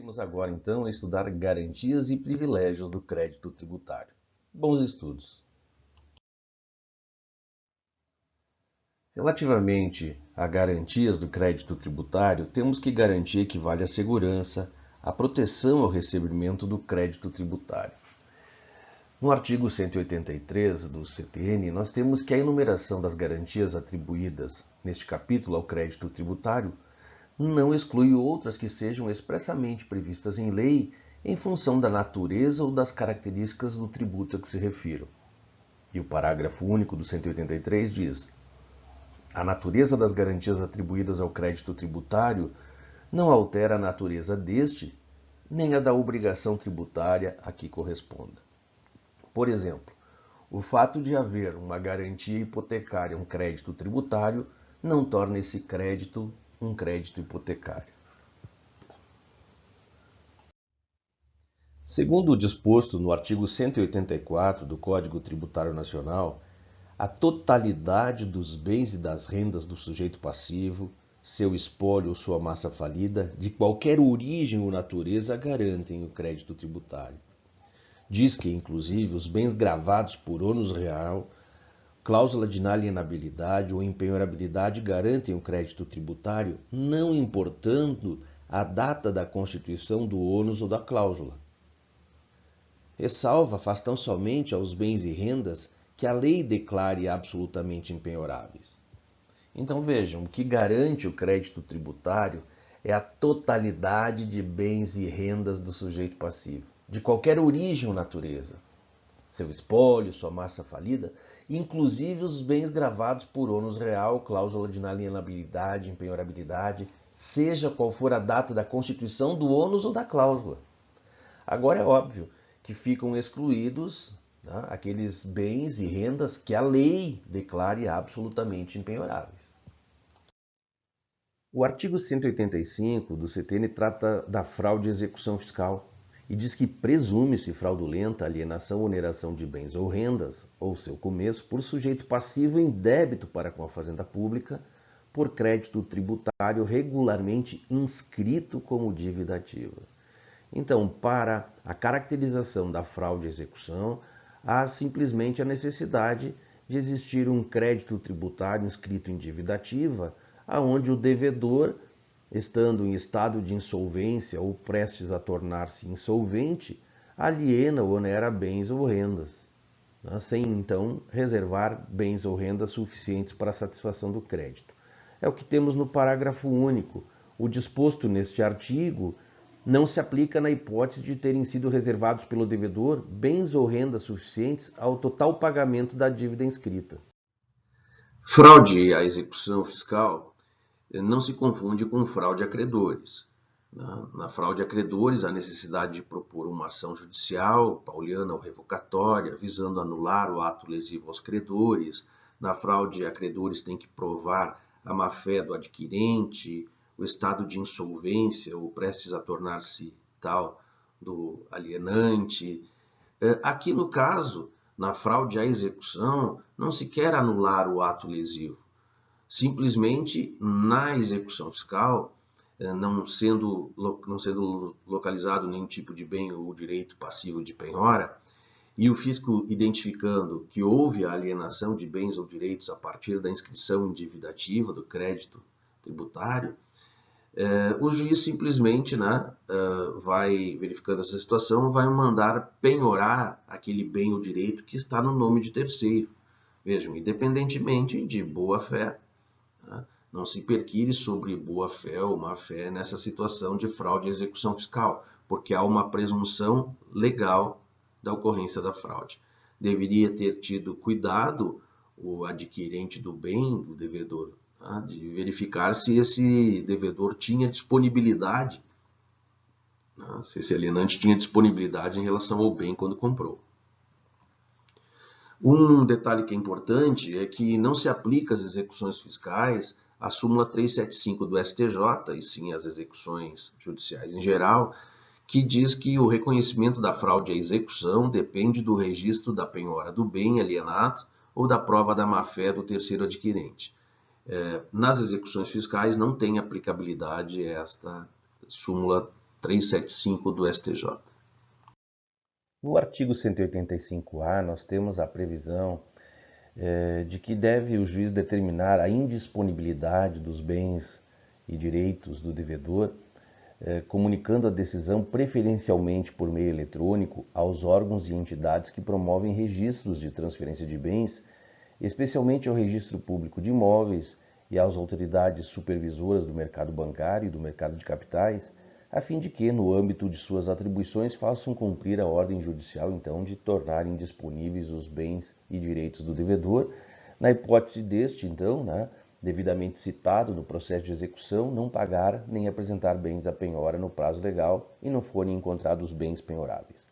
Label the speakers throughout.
Speaker 1: Iremos agora, então, estudar garantias e privilégios do crédito tributário. Bons estudos! Relativamente a garantias do crédito tributário, temos que garantir equivale à segurança, à proteção ao recebimento do crédito tributário. No artigo 183 do CTN, nós temos que a enumeração das garantias atribuídas neste capítulo ao crédito tributário não exclui outras que sejam expressamente previstas em lei em função da natureza ou das características do tributo a que se refiram. E o parágrafo único do 183 diz: a natureza das garantias atribuídas ao crédito tributário não altera a natureza deste, nem a da obrigação tributária a que corresponda. Por exemplo, o fato de haver uma garantia hipotecária, um crédito tributário, não torna esse crédito um crédito hipotecário. Segundo o disposto no artigo 184 do Código Tributário Nacional, a totalidade dos bens e das rendas do sujeito passivo, seu espólio ou sua massa falida, de qualquer origem ou natureza, garantem o crédito tributário. Diz que, inclusive, os bens gravados por ônus real, cláusula de inalienabilidade ou empenhorabilidade garantem o crédito tributário, não importando a data da constituição do ônus ou da cláusula. Ressalva faz tão somente aos bens e rendas que a lei declare absolutamente impenhoráveis. Então vejam, o que garante o crédito tributário é a totalidade de bens e rendas do sujeito passivo, de qualquer origem ou natureza. Seu espólio, sua massa falida, inclusive os bens gravados por ônus real, cláusula de inalienabilidade, empenhorabilidade, seja qual for a data da constituição do ônus ou da cláusula. Agora é óbvio que ficam excluídos aqueles bens e rendas que a lei declare absolutamente impenhoráveis. O artigo 185 do CTN trata da fraude e execução fiscal e diz que presume-se fraudulenta a alienação ou oneração de bens ou rendas, ou seu começo, por sujeito passivo em débito para com a Fazenda Pública, por crédito tributário regularmente inscrito como dívida ativa. Então, para a caracterização da fraude e execução, há simplesmente a necessidade de existir um crédito tributário inscrito em dívida ativa, aonde o devedor, estando em estado de insolvência ou prestes a tornar-se insolvente, aliena ou onera bens ou rendas, sem então reservar bens ou rendas suficientes para a satisfação do crédito. É o que temos no parágrafo único. O disposto neste artigo não se aplica na hipótese de terem sido reservados pelo devedor bens ou rendas suficientes ao total pagamento da dívida inscrita. Fraude à execução fiscal não se confunde com fraude a credores. Na fraude a credores, há necessidade de propor uma ação judicial, pauliana ou revocatória, visando anular o ato lesivo aos credores. Na fraude a credores tem que provar a má-fé do adquirente, o estado de insolvência ou prestes a tornar-se tal do alienante. Aqui no caso, na fraude à execução, não se quer anular o ato lesivo. Simplesmente, na execução fiscal, não sendo localizado nenhum tipo de bem ou direito passivo de penhora, e o fisco identificando que houve a alienação de bens ou direitos a partir da inscrição em dívida ativa do crédito tributário, o juiz simplesmente vai verificando essa situação, vai mandar penhorar aquele bem ou direito que está no nome de terceiro. Vejam, independentemente de boa-fé, não se perquire sobre boa-fé ou má-fé nessa situação de fraude e execução fiscal, porque há uma presunção legal da ocorrência da fraude. Deveria ter tido cuidado o adquirente do bem, do devedor, de verificar se esse devedor tinha disponibilidade, se esse alienante tinha disponibilidade em relação ao bem quando comprou. Um detalhe que é importante é que não se aplica às execuções fiscais a súmula 375 do STJ, e sim às execuções judiciais em geral, que diz que o reconhecimento da fraude à execução depende do registro da penhora do bem alienado ou da prova da má-fé do terceiro adquirente. Nas execuções fiscais não tem aplicabilidade esta súmula
Speaker 2: 375 do STJ.
Speaker 1: No artigo 185-A, nós temos a previsão de que deve o juiz determinar a indisponibilidade dos bens e direitos do devedor, comunicando a decisão preferencialmente por meio eletrônico aos órgãos e entidades que promovem registros de transferência de bens, especialmente ao Registro Público de Imóveis e às autoridades supervisoras do mercado bancário e do mercado de capitais, a fim de que, no âmbito de suas atribuições, façam cumprir a ordem judicial, então, de tornar indisponíveis os bens e direitos do devedor, na hipótese deste, então, devidamente citado no processo de execução, não pagar nem apresentar bens à penhora no prazo legal e não forem encontrados bens penhoráveis.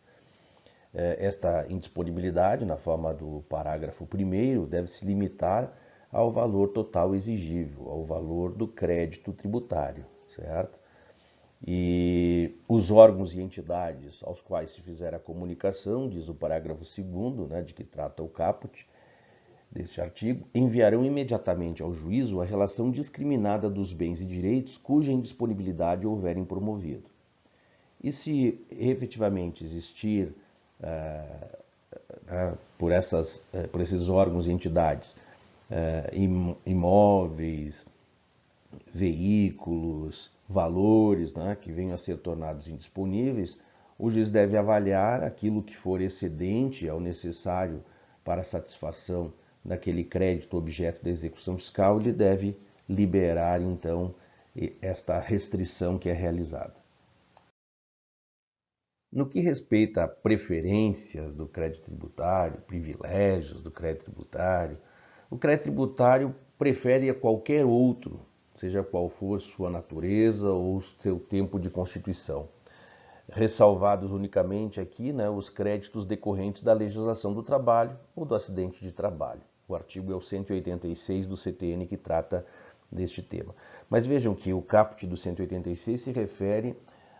Speaker 1: Esta indisponibilidade, na forma do parágrafo 1º, deve se limitar ao valor total exigível, ao valor do crédito tributário, certo? E os órgãos e entidades aos quais se fizer a comunicação, diz o parágrafo 2º, de que trata o caput deste artigo, enviarão imediatamente ao juízo a relação discriminada dos bens e direitos cuja indisponibilidade houverem promovido. E se efetivamente existir por esses órgãos e entidades imóveis, veículos, valores que venham a ser tornados indisponíveis, o juiz deve avaliar aquilo que for excedente ao necessário para a satisfação daquele crédito objeto da execução fiscal, ele deve liberar então esta restrição que é realizada. No que respeita a preferências do crédito tributário, privilégios do crédito tributário, o crédito tributário prefere a qualquer outro, seja qual for sua natureza ou seu tempo de constituição. Ressalvados unicamente aqui os créditos decorrentes da legislação do trabalho ou do acidente de trabalho. O artigo é o 186 do CTN que trata deste tema. Mas vejam que o caput do 186 se refere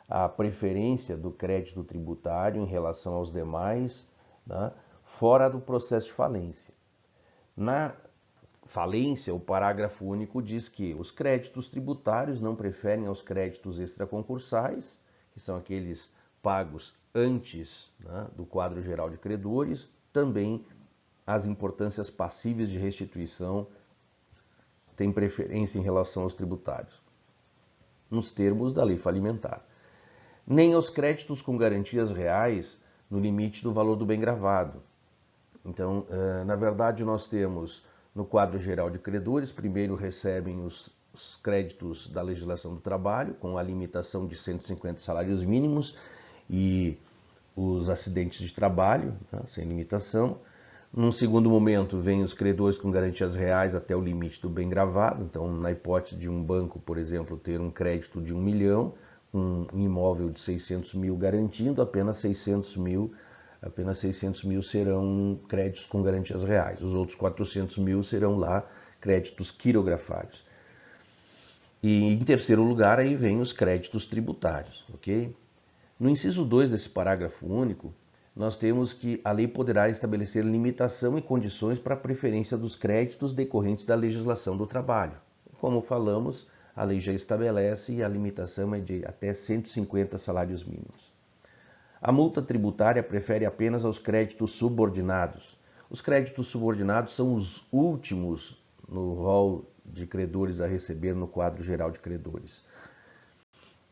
Speaker 1: à preferência do crédito tributário em relação aos demais, fora do processo de falência. Na falência, o parágrafo único diz que os créditos tributários não preferem aos créditos extraconcursais, que são aqueles pagos antes do quadro geral de credores, também as importâncias passíveis de restituição têm preferência em relação aos tributários, nos termos da lei falimentar. Nem aos créditos com garantias reais no limite do valor do bem gravado. Então, na verdade, nós temos no quadro geral de credores, primeiro recebem os créditos da legislação do trabalho, com a limitação de 150 salários mínimos e os acidentes de trabalho, sem limitação. Num segundo momento, vem os credores com garantias reais até o limite do bem gravado. Então, na hipótese de um banco, por exemplo, ter um crédito de 1 milhão, um imóvel de 600 mil garantindo, apenas 600 mil serão créditos com garantias reais. Os outros 400 mil serão lá créditos quirografários. E em terceiro lugar, aí vem os créditos tributários, ok? No inciso 2 desse parágrafo único, nós temos que a lei poderá estabelecer limitação e condições para a preferência dos créditos decorrentes da legislação do trabalho. Como falamos, a lei já estabelece e a limitação é de até 150 salários mínimos. A multa tributária prefere apenas aos créditos subordinados. Os créditos subordinados são os últimos no rol de credores a receber no quadro geral de credores.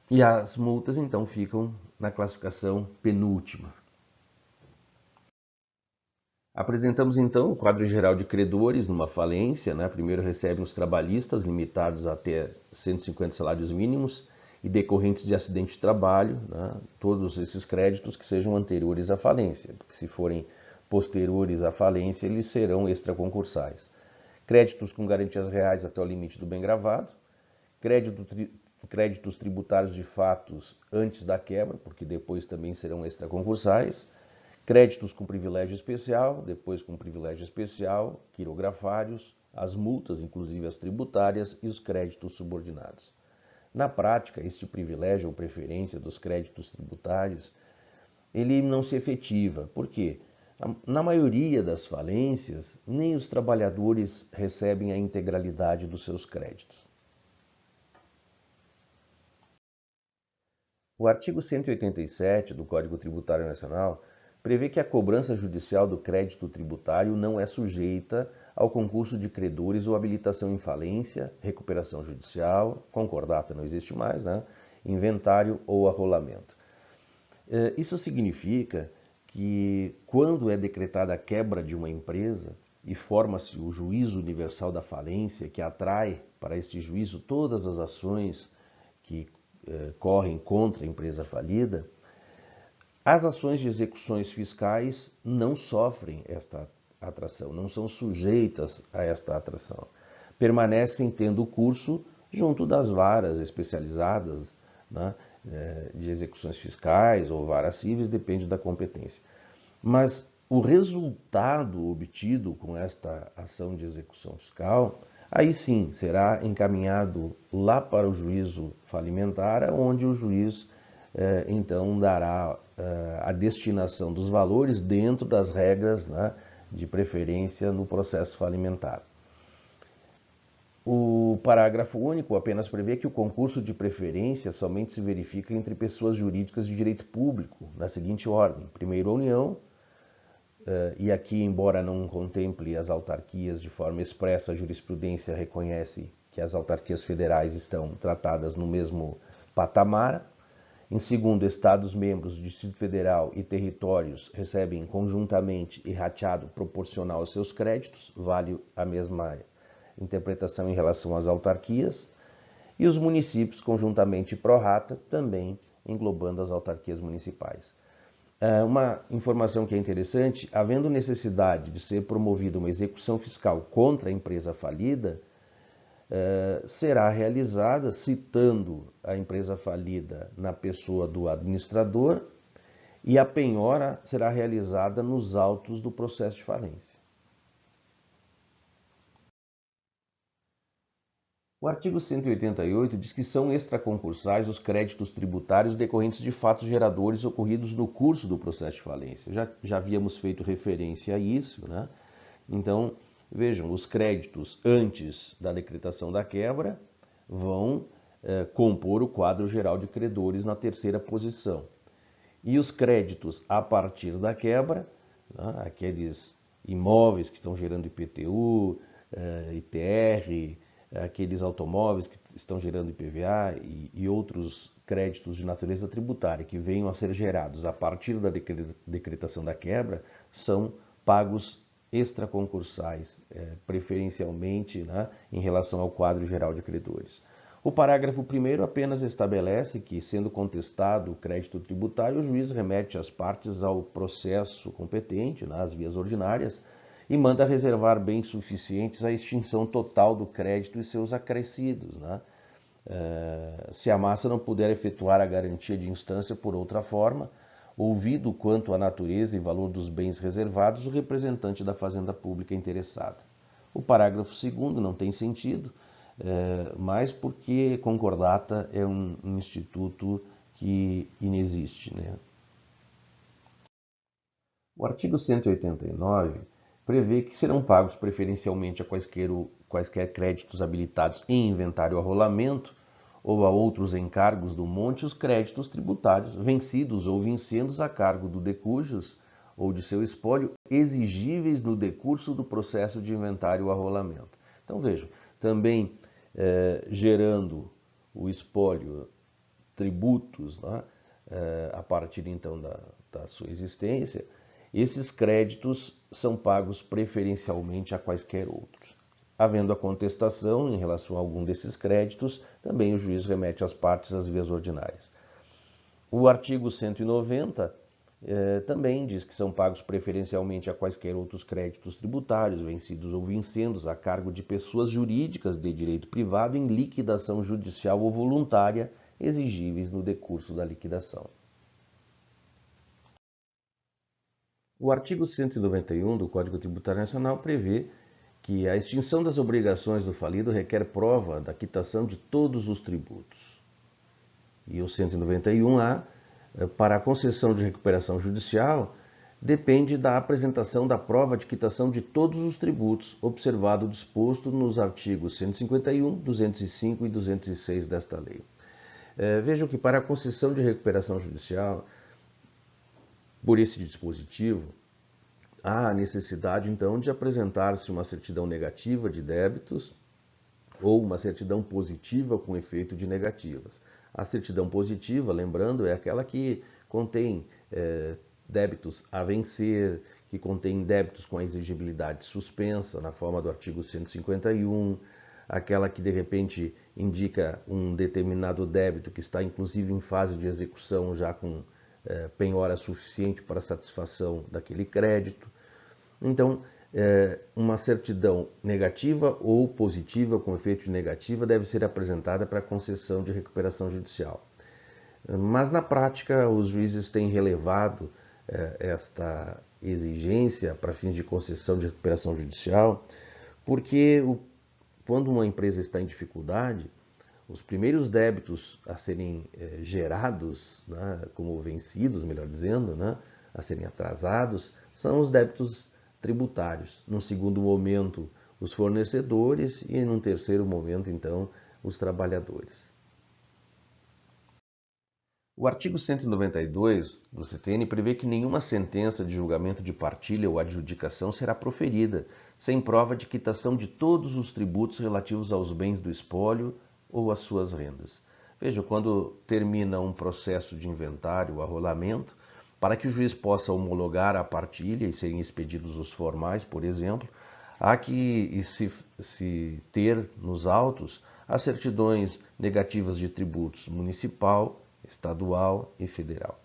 Speaker 1: E as multas, então, ficam na classificação penúltima. Apresentamos, então, o quadro geral de credores numa falência. Primeiro recebem os trabalhistas, limitados até 150 salários mínimos, e decorrentes de acidente de trabalho, todos esses créditos que sejam anteriores à falência, porque se forem posteriores à falência, eles serão extraconcursais. Créditos com garantias reais até o limite do bem gravado, créditos tributários de fatos antes da quebra, porque depois também serão extraconcursais, créditos com privilégio especial, depois com privilégio especial, quirografários, as multas, inclusive as tributárias, e os créditos subordinados. Na prática, este privilégio ou preferência dos créditos tributários, ele não se efetiva. Por quê? Na maioria das falências, nem os trabalhadores recebem a integralidade dos seus créditos. O artigo 187 do Código Tributário Nacional prevê que a cobrança judicial do crédito tributário não é sujeita ao concurso de credores ou habilitação em falência, recuperação judicial, concordata não existe mais, né? Inventário ou arrolamento. Isso significa que quando é decretada a quebra de uma empresa e forma-se o juízo universal da falência, que atrai para este juízo todas as ações que correm contra a empresa falida, as ações de execuções fiscais não sofrem esta atração, não são sujeitas a esta atração. Permanecem tendo curso junto das varas especializadas, né, de execuções fiscais ou varas cíveis, depende da competência. Mas o resultado obtido com esta ação de execução fiscal, aí sim será encaminhado lá para o juízo falimentar, onde o juiz então dará a destinação dos valores dentro das regras, né, de preferência no processo falimentar. O parágrafo único apenas prevê que o concurso de preferência somente se verifica entre pessoas jurídicas de direito público, na seguinte ordem: primeiro a União, e aqui, embora não contemple as autarquias de forma expressa, a jurisprudência reconhece que as autarquias federais estão tratadas no mesmo patamar. Em segundo, Estados-membros, Distrito Federal e territórios recebem conjuntamente e rateado proporcional aos seus créditos, vale a mesma interpretação em relação às autarquias, e os municípios conjuntamente pro rata, também englobando as autarquias municipais. Uma informação que é interessante: havendo necessidade de ser promovida uma execução fiscal contra a empresa falida, será realizada citando a empresa falida na pessoa do administrador, e a penhora será realizada nos autos do processo de falência. O artigo 188 diz que são extraconcursais os créditos tributários decorrentes de fatos geradores ocorridos no curso do processo de falência. Já havíamos feito referência a isso, né? Então, vejam, os créditos antes da decretação da quebra vão compor o quadro geral de credores na terceira posição. E os créditos a partir da quebra, né, aqueles imóveis que estão gerando IPTU, ITR, aqueles automóveis que estão gerando IPVA e outros créditos de natureza tributária que venham a ser gerados a partir da decretação da quebra, são pagos extraconcursais, preferencialmente, né, em relação ao quadro geral de credores. O parágrafo 1º apenas estabelece que, sendo contestado o crédito tributário, o juiz remete as partes ao processo competente, nas vias ordinárias, e manda reservar bens suficientes à extinção total do crédito e seus acrescidos, né? Se a massa não puder efetuar a garantia de instância por outra forma, ouvido quanto à natureza e valor dos bens reservados o representante da Fazenda Pública interessada. O parágrafo 2º não tem sentido, mas porque concordata é um instituto que inexiste, né? O artigo 189 prevê que serão pagos preferencialmente a quaisquer créditos habilitados em inventário ou arrolamento ou a outros encargos do monte os créditos tributários vencidos ou vincendos a cargo do decujus ou de seu espólio exigíveis no decurso do processo de inventário ou arrolamento. Então vejam, também gerando o espólio tributos, né, a partir então da sua existência, esses créditos são pagos preferencialmente a quaisquer outros. Havendo a contestação em relação a algum desses créditos, também o juiz remete as partes às vias ordinárias. O artigo 190 também diz que são pagos preferencialmente a quaisquer outros créditos tributários, vencidos ou vincendos, a cargo de pessoas jurídicas de direito privado em liquidação judicial ou voluntária, exigíveis no decurso da liquidação. O artigo 191 do Código Tributário Nacional prevê que a extinção das obrigações do falido requer prova da quitação de todos os tributos. E o 191A, para a concessão de recuperação judicial, depende da apresentação da prova de quitação de todos os tributos, observado o disposto nos artigos 151, 205 e 206 desta lei. Vejam que para a concessão de recuperação judicial, por esse dispositivo, há a necessidade, então, de apresentar-se uma certidão negativa de débitos ou uma certidão positiva com efeito de negativas. A certidão positiva, lembrando, é aquela que contém débitos a vencer, que contém débitos com a exigibilidade suspensa, na forma do artigo 151, aquela que, de repente, indica um determinado débito que está, inclusive, em fase de execução, já com penhora suficiente para satisfação daquele crédito. Então, uma certidão negativa ou positiva com efeito de negativa deve ser apresentada para concessão de recuperação judicial. Mas, na prática, os juízes têm relevado esta exigência para fins de concessão de recuperação judicial, porque quando uma empresa está em dificuldade, os primeiros débitos a serem gerados, né, como vencidos, melhor dizendo, né, a serem atrasados, são os débitos tributários. Num segundo momento, os fornecedores e num terceiro momento, então, os trabalhadores. O artigo 192 do CTN prevê que nenhuma sentença de julgamento de partilha ou adjudicação será proferida sem prova de quitação de todos os tributos relativos aos bens do espólio ou às suas rendas. Veja, quando termina um processo de inventário ou arrolamento, para que o juiz possa homologar a partilha e serem expedidos os formais, por exemplo, há que se ter nos autos as certidões negativas de tributos municipal, estadual e federal.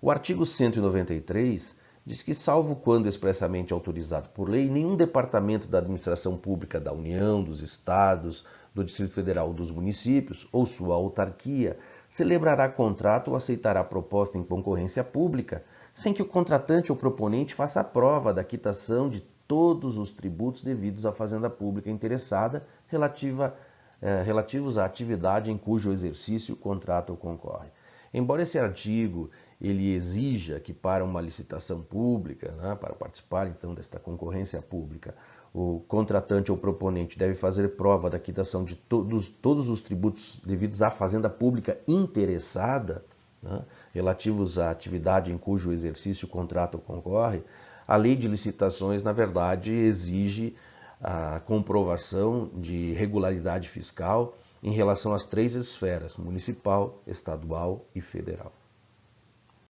Speaker 1: O artigo 193 diz que, salvo quando expressamente autorizado por lei, nenhum departamento da administração pública da União, dos Estados, do Distrito Federal ou dos municípios, ou sua autarquia, celebrará contrato ou aceitará proposta em concorrência pública, sem que o contratante ou proponente faça a prova da quitação de todos os tributos devidos à fazenda pública interessada relativos à atividade em cujo exercício o contrato ou concorre. Embora esse artigo ele exija que para uma licitação pública, né, para participar então desta concorrência pública, o contratante ou proponente deve fazer prova da quitação de todos os tributos devidos à fazenda pública interessada, né, relativos à atividade em cujo exercício o contrato ou concorre, a lei de licitações, na verdade, exige a comprovação de regularidade fiscal em relação às três esferas, municipal, estadual e federal.